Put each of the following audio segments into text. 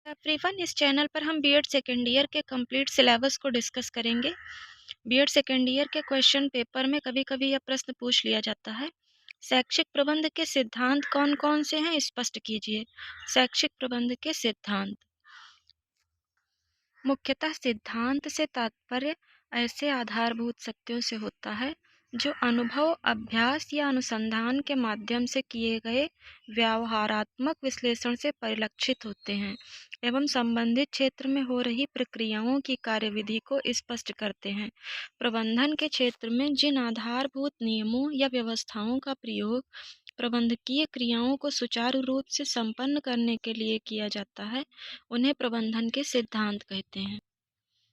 Everyone, इस channel पर हम बीएड सेकेंड ईयर के कंप्लीट सिलेबस को डिस्कस करेंगे। बीएड सेकेंड ईयर के क्वेश्चन पेपर में कभी कभी यह प्रश्न पूछ लिया जाता है, शैक्षिक प्रबंध के सिद्धांत कौन कौन से हैं, स्पष्ट कीजिए। शैक्षिक प्रबंध के सिद्धांत। मुख्यतः सिद्धांत से तात्पर्य ऐसे आधारभूत सत्यों से होता है जो अनुभव, अभ्यास या अनुसंधान के माध्यम से किए गए व्यवहारात्मक विश्लेषण से परिलक्षित होते हैं एवं संबंधित क्षेत्र में हो रही प्रक्रियाओं की कार्यविधि को स्पष्ट करते हैं। प्रबंधन के क्षेत्र में जिन आधारभूत नियमों या व्यवस्थाओं का प्रयोग प्रबंधकीय क्रियाओं को सुचारू रूप से संपन्न करने के लिए किया जाता है, उन्हें प्रबंधन के सिद्धांत कहते हैं।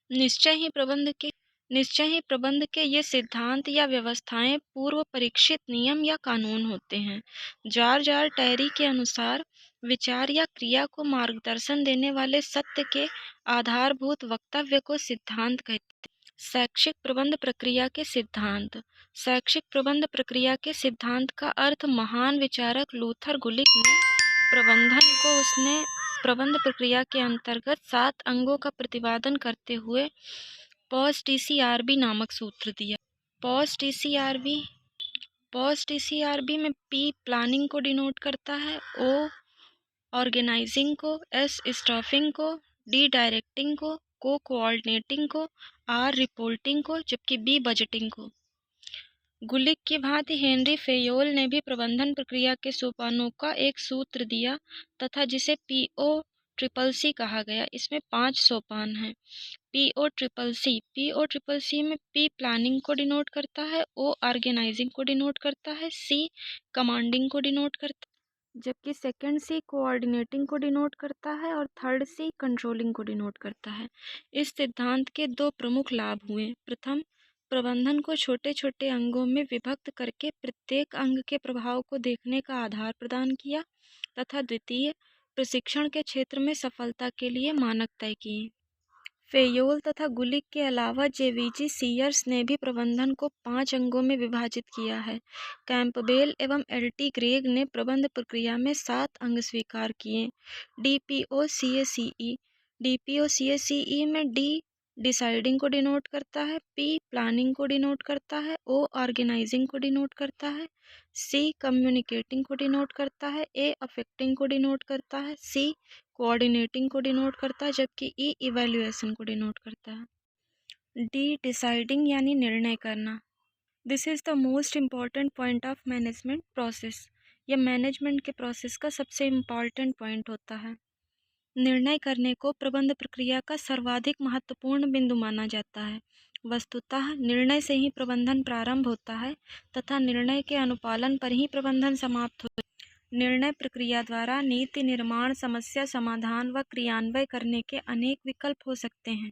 निश्चय ही प्रबंध के ये सिद्धांत या व्यवस्थाएं पूर्व परीक्षित नियम या कानून होते हैं। जॉर्ज आर टैरी के अनुसार विचार या क्रिया को मार्गदर्शन देने वाले सत्य के आधारभूत वक्तव्य को सिद्धांत कहते हैं। शैक्षिक प्रबंध प्रक्रिया के सिद्धांत। शैक्षिक प्रबंध प्रक्रिया के सिद्धांत का अर्थ महान विचारक लूथर गुलिक ने प्रबंध प्रक्रिया के अंतर्गत 7 अंगों का प्रतिपादन करते हुए पॉज टीसीआरबी नामक सूत्र दिया। पॉज टीसीआरबी में पी प्लानिंग को डिनोट करता है, ओ ऑर्गेनाइजिंग को, एस स्टाफिंग को, डी डायरेक्टिंग को कोऑर्डिनेटिंग को, आर रिपोर्टिंग को, जबकि बी बजटिंग को। गुलिक की भांति हेनरी फेयोल ने भी प्रबंधन प्रक्रिया के सोपानों का एक सूत्र दिया तथा जिसे PO CCC कहा गया। इसमें 5 सोपान हैं। PO CCC में P प्लानिंग को डिनोट करता है, O ऑर्गेनाइजिंग को डिनोट करता है, C कमांडिंग को डिनोट करता है, जबकि सेकंड C कोऑर्डिनेटिंग को डिनोट करता है और थर्ड C कंट्रोलिंग को डिनोट करता है। इस सिद्धांत के 2 प्रमुख लाभ हुए। प्रथम, प्रबंधन को छोटे छोटे अंगों में विभक्त करके प्रत्येक अंग के प्रभाव को देखने का आधार प्रदान किया तथा द्वितीय, प्रशिक्षण के क्षेत्र में सफलता के लिए मानक तय किए। फेयोल तथा गुलिक के अलावा जेवीजी सीयर्स ने भी प्रबंधन को 5 अंगों में विभाजित किया है। कैंपबेल एवं LT ग्रेग ने प्रबंध प्रक्रिया में 7 अंग स्वीकार किए। DPOCACE में D डिसाइडिंग को डिनोट करता है, P प्लानिंग को डिनोट करता है, O ऑर्गेनाइजिंग को डिनोट करता है, C कम्युनिकेटिंग को डिनोट करता है, A अफेक्टिंग को डिनोट करता है, C कोऑर्डिनेटिंग को डिनोट करता है, जबकि E इवैल्यूएशन को डिनोट करता है। D डिसाइडिंग यानी निर्णय करना। This is the most important point of management process. यह मैनेजमेंट के प्रोसेस का सबसे इम्पॉर्टेंट पॉइंट होता है। निर्णय करने को प्रबंध प्रक्रिया का सर्वाधिक महत्वपूर्ण बिंदु माना जाता है। वस्तुतः निर्णय से ही प्रबंधन प्रारंभ होता है तथा निर्णय के अनुपालन पर ही प्रबंधन समाप्त होता है। निर्णय प्रक्रिया द्वारा नीति निर्माण, समस्या समाधान व क्रियान्वयन करने के अनेक विकल्प हो सकते हैं।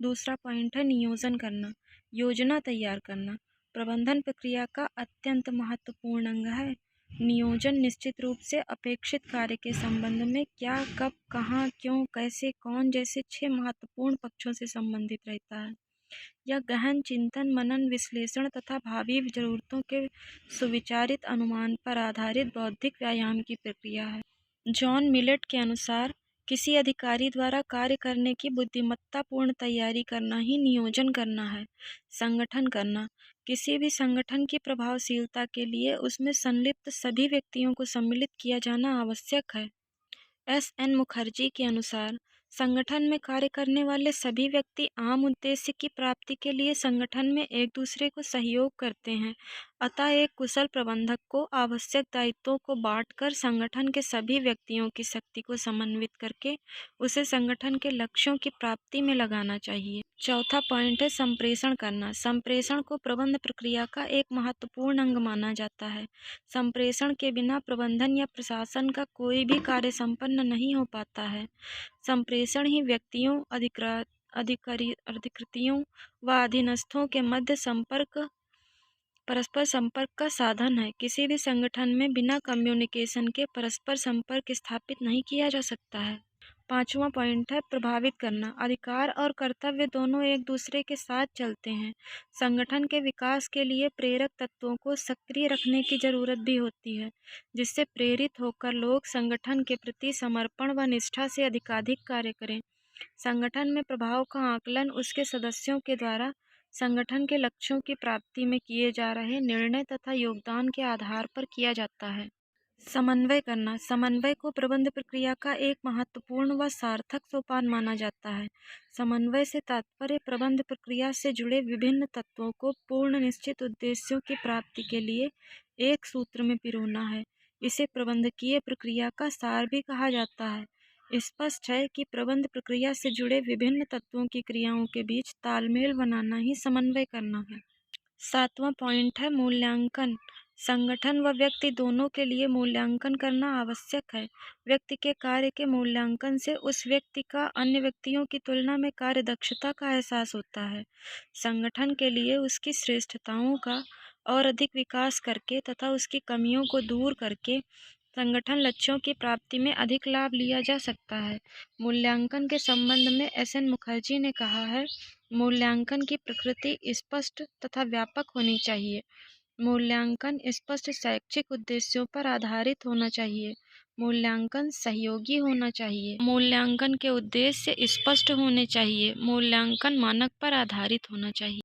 दूसरा पॉइंट है नियोजन करना, योजना तैयार करना। प्रबंधन प्रक्रिया का अत्यंत महत्वपूर्ण अंग है। नियोजन निश्चित रूप से अपेक्षित कार्य के संबंध में क्या, कब, कहाँ, क्यों, कैसे, कौन जैसे 6 महत्वपूर्ण पक्षों से संबंधित रहता है। यह गहन चिंतन, मनन, विश्लेषण तथा भावी जरूरतों के सुविचारित अनुमान पर आधारित बौद्धिक व्यायाम की प्रक्रिया है। जॉन मिलेट के अनुसार किसी अधिकारी द्वारा कार्य करने की बुद्धिमत्तापूर्ण तैयारी करना ही नियोजन करना है। संगठन करना। किसी भी संगठन की प्रभावशीलता के लिए उसमें संलिप्त सभी व्यक्तियों को सम्मिलित किया जाना आवश्यक है। SN मुखर्जी के अनुसार संगठन में कार्य करने वाले सभी व्यक्ति आम उद्देश्य की प्राप्ति के लिए संगठन में एक दूसरे को सहयोग करते हैं। अतः एक कुशल प्रबंधक को आवश्यक दायित्वों को बांटकर संगठन के सभी व्यक्तियों की शक्ति को समन्वित करके उसे संगठन के लक्ष्यों की प्राप्ति में लगाना चाहिए। चौथा पॉइंट है संप्रेषण करना। संप्रेषण को प्रबंध प्रक्रिया का एक महत्वपूर्ण अंग माना जाता है। संप्रेषण के बिना प्रबंधन या प्रशासन का कोई भी कार्य संपन्न नहीं हो पाता है। संप्रेषण ही व्यक्तियों, अधिकृतियों व अधीनस्थों के मध्य परस्पर संपर्क का साधन है। किसी भी संगठन में बिना कम्युनिकेशन के परस्पर संपर्क स्थापित नहीं किया जा सकता है। 5वां पॉइंट है प्रभावित करना। अधिकार और कर्तव्य दोनों एक दूसरे के साथ चलते हैं। संगठन के विकास के लिए प्रेरक तत्वों को सक्रिय रखने की जरूरत भी होती है, जिससे प्रेरित होकर लोग संगठन के प्रति समर्पण व निष्ठा से अधिकाधिक कार्य करें। संगठन में प्रभाव का आकलन उसके सदस्यों के द्वारा संगठन के लक्ष्यों की प्राप्ति में किए जा रहे निर्णय तथा योगदान के आधार पर किया जाता है। समन्वय करना। समन्वय को प्रबंध प्रक्रिया का एक महत्वपूर्ण व सार्थक सोपान माना जाता है। समन्वय से तात्पर्य प्रबंध प्रक्रिया से जुड़े विभिन्न तत्वों को पूर्ण निश्चित उद्देश्यों की प्राप्ति के लिए एक सूत्र में पिरोना है। इसे प्रबंधकीय प्रक्रिया का सार भी कहा जाता है। स्पष्ट है कि प्रबंध प्रक्रिया से जुड़े विभिन्न तत्वों की क्रियाओं के बीच तालमेल बनाना ही समन्वय करना है। 7वां पॉइंट है मूल्यांकन। संगठन व व्यक्ति दोनों के लिए मूल्यांकन करना आवश्यक है। व्यक्ति के कार्य के मूल्यांकन से उस व्यक्ति का अन्य व्यक्तियों की तुलना में कार्य दक्षता का एहसास होता है। संगठन के लिए उसकी श्रेष्ठताओं का और अधिक विकास करके तथा उसकी कमियों को दूर करके संगठन लक्ष्यों की प्राप्ति में अधिक लाभ लिया जा सकता है। मूल्यांकन के संबंध में एस.एन. मुखर्जी ने कहा है, मूल्यांकन की प्रकृति स्पष्ट तथा व्यापक होनी चाहिए। मूल्यांकन स्पष्ट शैक्षिक उद्देश्यों पर आधारित होना चाहिए। मूल्यांकन सहयोगी होना चाहिए। मूल्यांकन के उद्देश्य स्पष्ट होने चाहिए। मूल्यांकन मानक पर आधारित होना चाहिए।